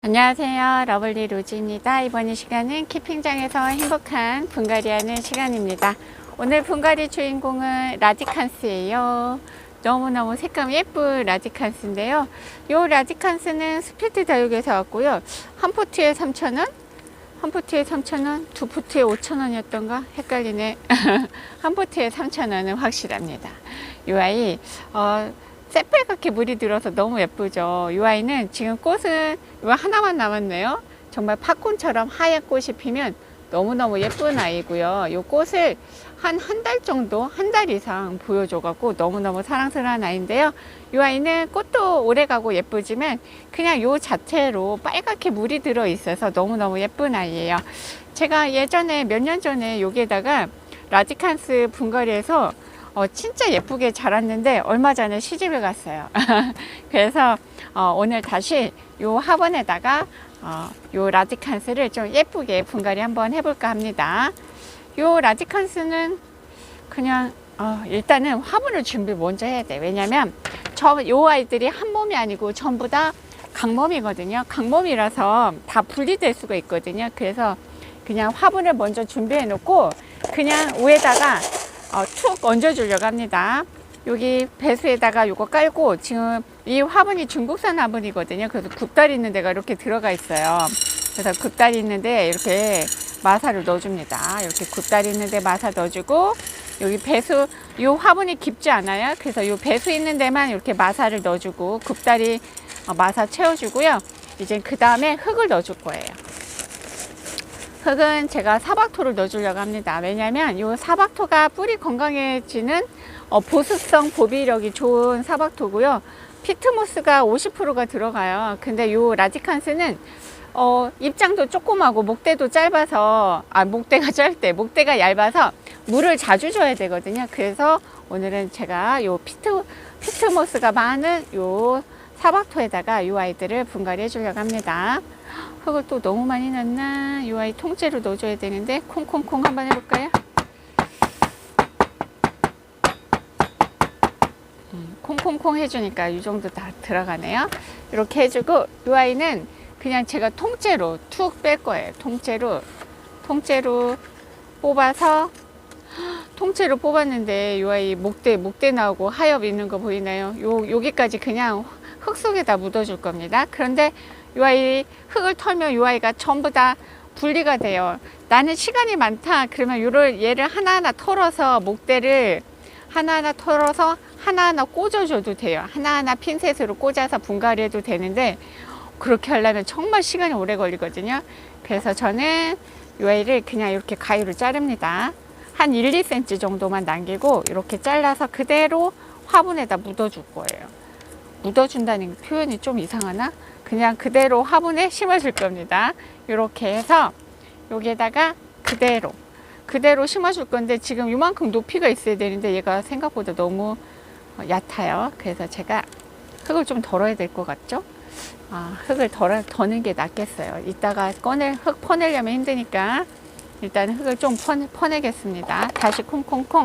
안녕하세요. 러블리 로즈입니다. 이번 이 시간은 키핑장에서 행복한 분갈이 하는 시간입니다. 오늘 분갈이 주인공은 라디칸스예요. 너무너무 색감 예쁜 라디칸스인데요. 이 라디칸스는 스피드 다육에서 왔고요. 한 포트에 3,000원, 한 포트에 3,000원, 두 포트에 5,000원이었던가? 헷갈리네. 한 포트에 3,000원은 확실합니다. 이 아이, 새빨갛게 물이 들어서 너무 예쁘죠. 이 아이는 지금 꽃은 이거 하나만 남았네요. 정말 팝콘처럼 하얀 꽃이 피면 너무너무 예쁜 아이고요. 이 꽃을 한 달 정도, 한 달 이상 보여줘갖고 너무너무 사랑스러운 아이인데요. 이 아이는 꽃도 오래가고 예쁘지만 그냥 이 자체로 빨갛게 물이 들어 있어서 너무너무 예쁜 아이예요. 제가 예전에 몇 년 전에 여기에다가 라디칸스 분갈이에서 진짜 예쁘게 자랐는데 얼마 전에 시집을 갔어요. 그래서 오늘 다시 요 화분에다가 요 라디칸스를 좀 예쁘게 분갈이 한번 해볼까 합니다. 요 라디칸스는 그냥 일단은 화분을 준비 먼저 해야 돼. 왜냐면 요 아이들이 한 몸이 아니고 전부 다 강몸이거든요. 강몸이라서 다 분리될 수가 있거든요. 그래서 그냥 화분을 먼저 준비해 놓고 그냥 위에다가 툭 얹어 주려고 합니다. 여기 배수에다가 요거 깔고, 지금 이 화분이 중국산 화분이거든요. 그래서 굽다리 있는 데가 이렇게 들어가 있어요. 그래서 굽다리 있는데 이렇게 마사를 넣어줍니다. 이렇게 굽다리 있는데 마사 넣어주고, 여기 배수, 이 화분이 깊지 않아요. 그래서 이 배수 있는 데만 이렇게 마사를 넣어주고, 굽다리 마사 채워주고요. 이제 그 다음에 흙을 넣어줄 거예요. 흙은 제가 사박토를 넣어주려고 합니다. 왜냐면 이 사박토가 뿌리 건강해지는 보습성 보비력이 좋은 사박토고요. 피트모스가 50%가 들어가요. 근데 이 라디칸스는 입장도 조그마고 목대도 짧아서, 목대가 얇아서 물을 자주 줘야 되거든요. 그래서 오늘은 제가 이 피트모스가 많은 이 사박토에다가 이 아이들을 분갈이 해주려고 합니다. 흙을 또 너무 많이 넣나? 이 아이 통째로 넣어줘야 되는데 콩콩콩 한번 해볼까요? 콩콩콩 해주니까 이 정도 다 들어가네요. 이렇게 해주고 이 아이는 그냥 제가 통째로 툭 뺄 거예요. 통째로 뽑아서, 통째로 뽑았는데 이 아이 목대 나오고 하엽 있는 거 보이나요? 여기까지 그냥 흙 속에다 묻어줄 겁니다. 그런데 이 아이 흙을 털면 이 아이가 전부 다 분리가 돼요. 나는 시간이 많다 그러면 얘를 하나하나 털어서, 목대를 하나하나 털어서 하나하나 꽂아줘도 돼요. 하나하나 핀셋으로 꽂아서 분갈이 해도 되는데 그렇게 하려면 정말 시간이 오래 걸리거든요. 그래서 저는 이 아이를 그냥 이렇게 가위로 자릅니다. 한 1, 2cm 정도만 남기고 이렇게 잘라서 그대로 화분에다 묻어줄 거예요. 묻어준다는 표현이 좀 이상하나? 그냥 그대로 화분에 심어줄 겁니다. 이렇게 해서 여기에다가 그대로 심어줄 건데, 지금 이만큼 높이가 있어야 되는데 얘가 생각보다 너무 얕아요. 그래서 제가 흙을 좀 덜어야 될 것 같죠? 흙을 더는 게 낫겠어요. 이따가 흙 퍼내려면 힘드니까 일단 흙을 좀 퍼내겠습니다. 다시 콩콩콩.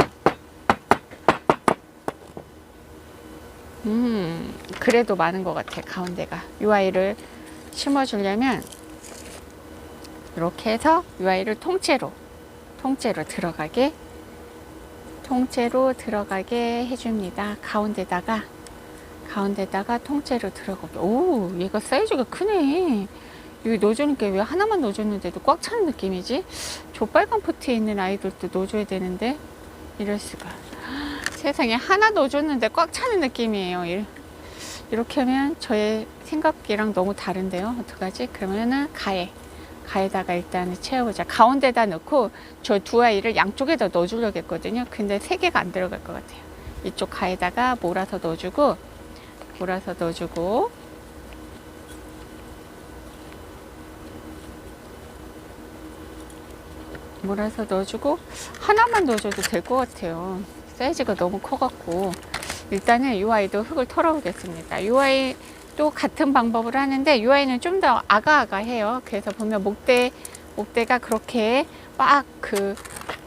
그래도 많은 것 같아, 가운데가. 이 아이를 심어주려면 이렇게 해서 이 아이를 통째로 들어가게 해줍니다. 가운데다가 통째로 들어가게. 오, 얘가 사이즈가 크네. 여기 넣어주니까 왜 하나만 넣어줬는데도 꽉 차는 느낌이지? 저 빨간 포트에 있는 아이들도 넣어줘야 되는데 이럴 수가. 세상에, 하나 넣어줬는데 꽉 차는 느낌이에요. 이렇게 하면 저의 생각이랑 너무 다른데요. 어떡하지? 그러면은 가에다가 일단 채워보자. 가운데다 넣고 저 두 아이를 양쪽에다 넣어주려고 했거든요. 근데 3개가 안 들어갈 것 같아요. 이쪽 가에다가 몰아서 넣어주고 하나만 넣어줘도 될 것 같아요. 사이즈가 너무 커갖고. 일단은 이 아이도 흙을 털어보겠습니다. 이 아이도 같은 방법을 하는데 이 아이는 좀 더 아가아가해요. 그래서 보면 목대가 그렇게 막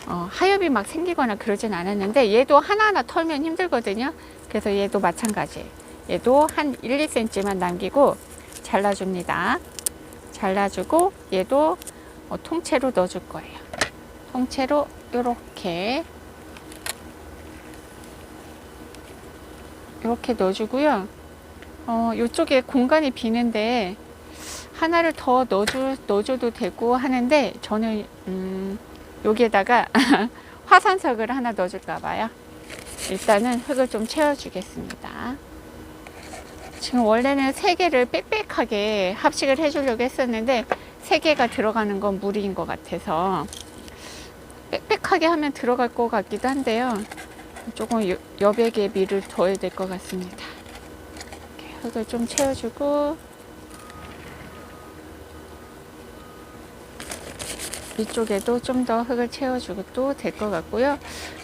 하엽이 막 생기거나 그러진 않았는데, 얘도 하나하나 털면 힘들거든요. 그래서 얘도 마찬가지. 얘도 한 1, 2cm만 남기고 잘라줍니다. 잘라주고 얘도 통째로 넣어줄 거예요. 통째로 이렇게 넣어주고요. 이쪽에 공간이 비는데 하나를 더 넣어줘도 되고 하는데 저는 여기에다가 화산석을 하나 넣어줄까 봐요. 일단은 흙을 좀 채워주겠습니다. 지금 원래는 3개를 빽빽하게 합식을 해주려고 했었는데 3개가 들어가는 건 무리인 것 같아서 빽빽하게 하면 들어갈 것 같기도 한데요. 조금 여백의 미를 더해야 될 것 같습니다. 이렇게 흙을 좀 채워주고 이쪽에도 좀 더 흙을 채워주고 또 될 것 같고요.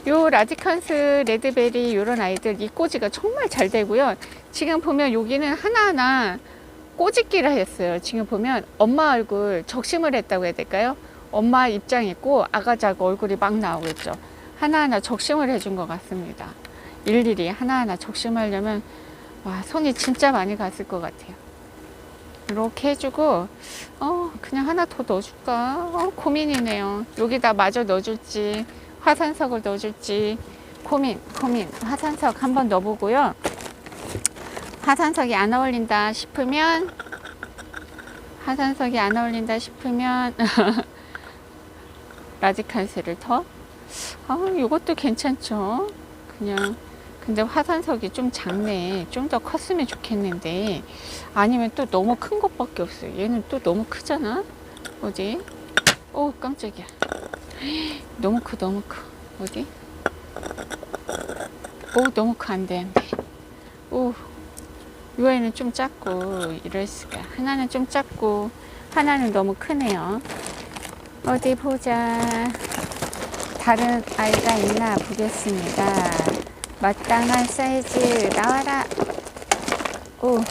요 라디칸스 레드베리 이런 아이들 이 꼬지가 정말 잘 되고요. 지금 보면 여기는 하나하나 꼬집기를 했어요. 지금 보면 엄마 얼굴 적심을 했다고 해야 될까요? 엄마 입장 있고 아가자고 얼굴이 막 나오고 있죠. 하나하나 적심을 해준 것 같습니다. 일일이 하나하나 적심하려면 와, 손이 진짜 많이 갔을 것 같아요. 이렇게 해주고 그냥 하나 더 넣어줄까? 고민이네요. 여기다 마저 넣어줄지 화산석을 넣어줄지 고민. 화산석 한번 넣어보고요. 화산석이 안 어울린다 싶으면 라디칸스를 더 이것도 괜찮죠. 그냥 근데 화산석이 좀 작네. 좀 더 컸으면 좋겠는데 아니면 또 너무 큰 것밖에 없어요. 얘는 또 너무 크잖아. 어디? 오, 깜짝이야. 너무 커. 어디? 오, 너무 커. 안돼. 오, 이 아이는 좀 작고 이럴 수가. 하나는 좀 작고 하나는 너무 크네요. 어디 보자. 다른 아이가 있나 보겠습니다. 마땅한 사이즈 나와라. 오,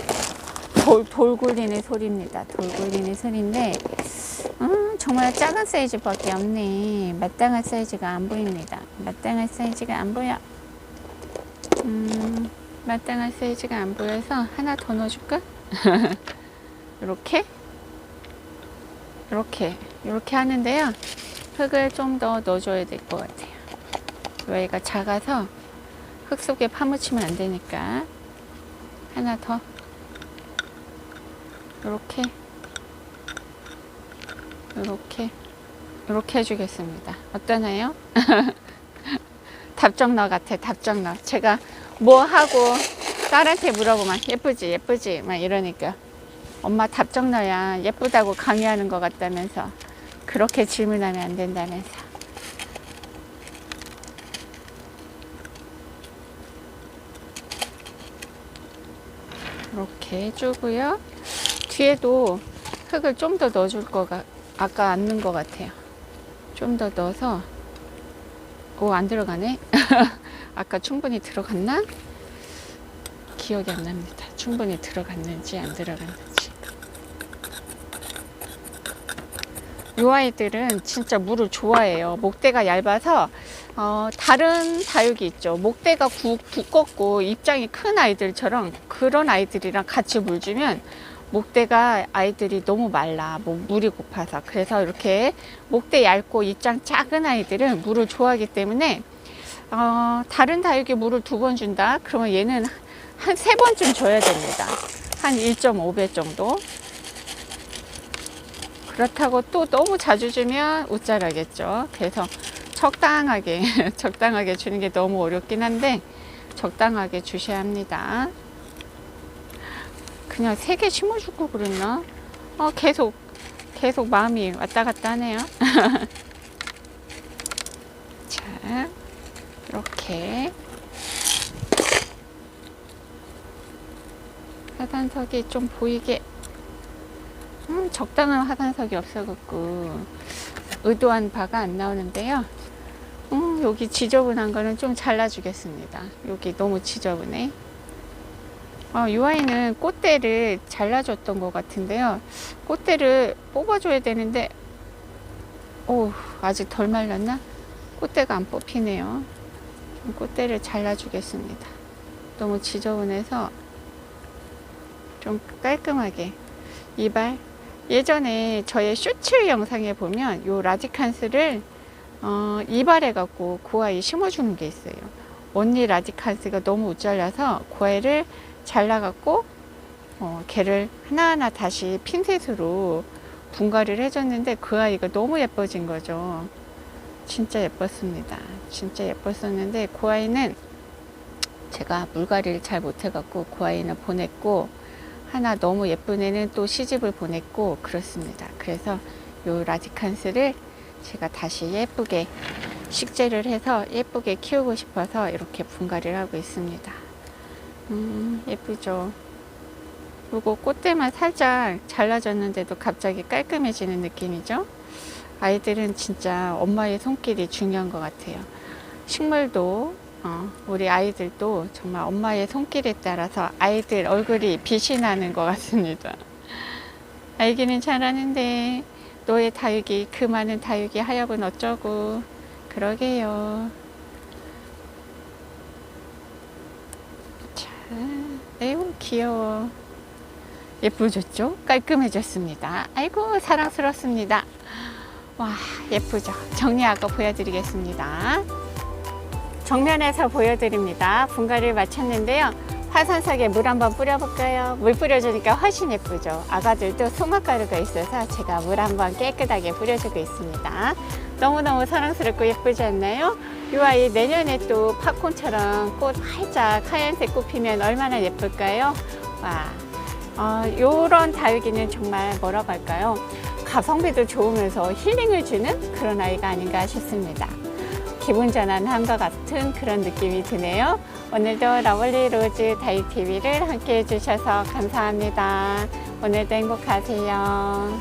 돌 굴리는 소리입니다. 돌 굴리는 소리인데 정말 작은 사이즈밖에 없네. 마땅한 사이즈가 안 보입니다. 마땅한 사이즈가 안 보여. 마땅한 사이즈가 안 보여서 하나 더 넣어줄까? 이렇게 하는데요. 흙을 좀 더 넣어줘야 될 것 같아요. 얘가 작아서 흙 속에 파묻히면 안 되니까 하나 더 이렇게 해주겠습니다. 어떠나요? 답정너 같아. 답정너. 제가 뭐 하고 딸한테 물어보면 예쁘지 막 이러니까 엄마 답정너야. 예쁘다고 강요하는 것 같다면서 그렇게 질문하면 안 된다면서. 이렇게 해주고요. 뒤에도 흙을 좀 더 넣어줄 거가 아까 안 넣은 것 같아요. 좀 더 넣어서 안 들어가네. 아까 충분히 들어갔나? 기억이 안 납니다. 충분히 들어갔는지 안 들어갔는지. 이 아이들은 진짜 물을 좋아해요. 목대가 얇아서 다른 다육이 있죠. 목대가 두껍고 입장이 큰 아이들처럼 그런 아이들이랑 같이 물 주면 목대가 아이들이 너무 말라. 물이 고파서. 그래서 이렇게 목대 얇고 입장 작은 아이들은 물을 좋아하기 때문에 다른 다육이 물을 2번 준다. 그러면 얘는 한 3번쯤 줘야 됩니다. 한 1.5배 정도. 그렇다고 또 너무 자주 주면 웃자라겠죠. 그래서 적당하게 주는 게 너무 어렵긴 한데 적당하게 주셔야 합니다. 그냥 3개 심어줄 걸 그랬나? 계속 마음이 왔다 갔다 하네요. 자, 이렇게 화산석이 좀 보이게 적당한 화산석이 없어갖고 의도한 바가 안 나오는데요. 여기 지저분한 거는 좀 잘라주겠습니다. 여기 너무 지저분해. 이 아이는 꽃대를 잘라줬던 것 같은데요. 꽃대를 뽑아줘야 되는데 아직 덜 말랐나? 꽃대가 안 뽑히네요. 좀 꽃대를 잘라주겠습니다. 너무 지저분해서 좀 깔끔하게 이발 예전에 저의 쇼츠 영상에 보면 요 라디칸스를 이발해 갖고 그 아이 심어주는 게 있어요. 언니 라디칸스가 너무 못 잘라서 그 아이를 잘라 갖고 걔를 하나하나 다시 핀셋으로 분갈이를 해줬는데 그 아이가 너무 예뻐진 거죠. 진짜 예뻤습니다. 진짜 예뻤었는데 그 아이는 제가 물갈이를 잘 못해갖고 그 아이는 보냈고, 하나 너무 예쁜 애는 또 시집을 보냈고 그렇습니다. 그래서 요 라디칸스를 제가 다시 예쁘게 식재를 해서 예쁘게 키우고 싶어서 이렇게 분갈이를 하고 있습니다. 예쁘죠. 그리고 꽃대만 살짝 잘라졌는데도 갑자기 깔끔해지는 느낌이죠. 아이들은 진짜 엄마의 손길이 중요한 것 같아요. 식물도 우리 아이들도 정말 엄마의 손길에 따라서 아이들 얼굴이 빛이 나는 것 같습니다. 알기는 잘하는데 너의 다육이, 그 많은 다육이 하엽은 어쩌고. 그러게요. 자, 에휴 귀여워. 예쁘졌죠? 깔끔해졌습니다. 아이고 사랑스럽습니다. 와 예쁘죠? 정리하고 보여드리겠습니다. 정면에서 보여드립니다. 분갈이를 마쳤는데요. 화산석에 물 한번 뿌려볼까요? 물 뿌려주니까 훨씬 예쁘죠. 아가들도 송화가루가 있어서 제가 물 한번 깨끗하게 뿌려주고 있습니다. 너무너무 사랑스럽고 예쁘지 않나요? 이 아이 내년에 또 팝콘처럼 꽃 활짝 하얀색 꽃 피면 얼마나 예쁠까요? 와, 요런 다육이는 정말 뭐라고 할까요? 가성비도 좋으면서 힐링을 주는 그런 아이가 아닌가 싶습니다. 기분 전환한 것 같은 그런 느낌이 드네요. 오늘도 러블리 로즈 다육TV를 함께 해주셔서 감사합니다. 오늘도 행복하세요.